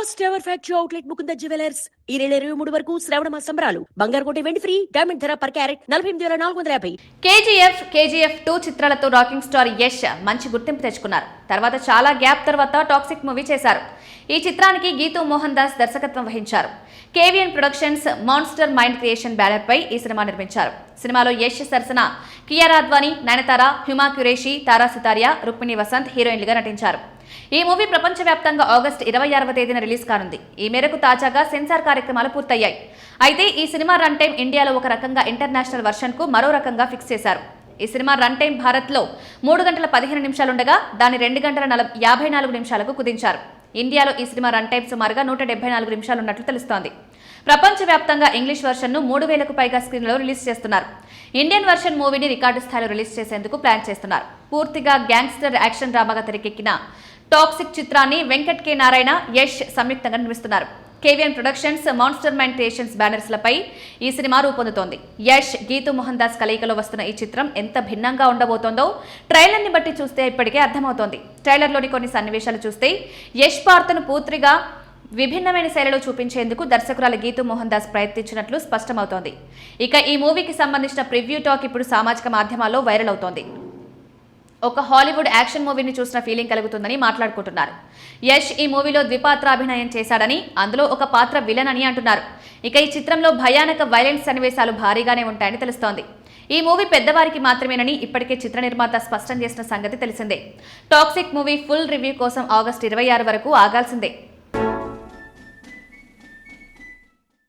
First ever factory outlet Mukunda jewellers ఈ నెల 23 వరకు శ్రావణ మాస సంబరాలు. బంగారు కొంటే వెండి ఫ్రీ. డైమండ్ ధర పర్ క్యారెట్ 48,450. కేజీఎఫ్ 2 చిత్రాలతో రాకింగ్ స్టార్ యష్ మంచి గుర్తింపు తెచ్చుకున్నారు. తర్వాత చాలా గ్యాప్ తర్వాత టాక్సిక్ మూవీ చేశారు. ఈ చిత్రానికి గీతూ మోహన్ దాస్ దర్శకత్వం వహించారు. KVN productions monster mind creation banner పై ఈ సినిమా నిర్మించారు. సినిమాలో యష్ సరసన కియారా అద్వానీ, నయనతార, హ్యుమా క్యురేషి, తారా సితారియా, రుక్మిణి వసంత్ హీరోయిన్లుగా నటించారు. ఈ మూవీ ప్రపంచవ్యాప్తంగా ఆగస్టు 26వ తేదీన రిలీజ్ కానుంది. ఈ మేరకు తాజాగా సెన్సార్ కార్యక్రమాలు పూర్తయ్యాయి. అయితే ఈ సినిమా రన్ టైం ఇండియాలో ఒక రకంగా ఇంటర్నేషనల్ వర్షన్ కు మరో రకంగా ఫిక్స్ చేశారు. ఈ సినిమా రన్ టైం భారత్లో 3 గంటల 15 నిమిషాలుండగా దాన్ని 2 గంటల 54 నిమిషాలకు కుదించారు. ఇండియాలో ఈ సినిమా రన్ టైం సుమారుగా 174 నిమిషాలున్నట్లు తెలుస్తోంది. ప్రపంచవ్యాప్తంగా ఇంగ్లీష్ వర్షన్ను 3000కు పైగా స్క్రీన్లలో రిలీజ్ చేస్తున్నారు. ఇండియన్ వర్షన్ మూవీని రికార్డు స్థాయిలో రిలీజ్ చేసేందుకు ప్లాన్ చేస్తున్నారు. పూర్తిగా గ్యాంగ్స్టర్ యాక్షన్ డ్రామాగా తెరకెక్కిన టాక్సిక్ చిత్రాన్ని వెంకట్ కె నారాయణ, యష్ సంయుక్తంగా నిర్మిస్తున్నారు. కేవీఎన్ productions, monster mind creations banners లపై ఈ సినిమా రూపొందుతోంది. యష్, గీతూ మోహన్ దాస్ కలయికలో వస్తున్న ఈ చిత్రం ఎంత భిన్నంగా ఉండబోతోందో ట్రైలర్ ని బట్టి చూస్తే ఇప్పటికే అర్థమవుతోంది. ట్రైలర్లోని కొన్ని సన్నివేశాలు చూస్తే యష్ పాత్రను పూర్తిగా విభిన్నమైన శైలిలో చూపించేందుకు దర్శకురాలు గీతూ మోహన్ దాస్ ప్రయత్నించినట్లు స్పష్టమవుతోంది. ఇక ఈ మూవీకి సంబంధించిన ప్రివ్యూ టాక్ ఇప్పుడు సామాజిక మాధ్యమాల్లో వైరల్ అవుతోంది. ఒక హాలీవుడ్ యాక్షన్ మూవీని చూసిన ఫీలింగ్ కలుగుతుందని మాట్లాడుకుంటున్నారు. యష్ ఈ మూవీలో ద్విపాత్రాభినయం చేశాడని, అందులో ఒక పాత్ర విలన్ అని అంటున్నారు. ఇక ఈ చిత్రంలో భయానక వైలెన్స్ సన్నివేశాలు భారీగానే ఉంటాయని తెలుస్తోంది. ఈ మూవీ పెద్దవారికి మాత్రమేనని ఇప్పటికే చిత్ర నిర్మాత స్పష్టం చేసిన సంగతి తెలిసిందే. టాక్సిక్ మూవీ ఫుల్ రివ్యూ కోసం ఆగస్టు 26 వరకు ఆగాల్సిందే.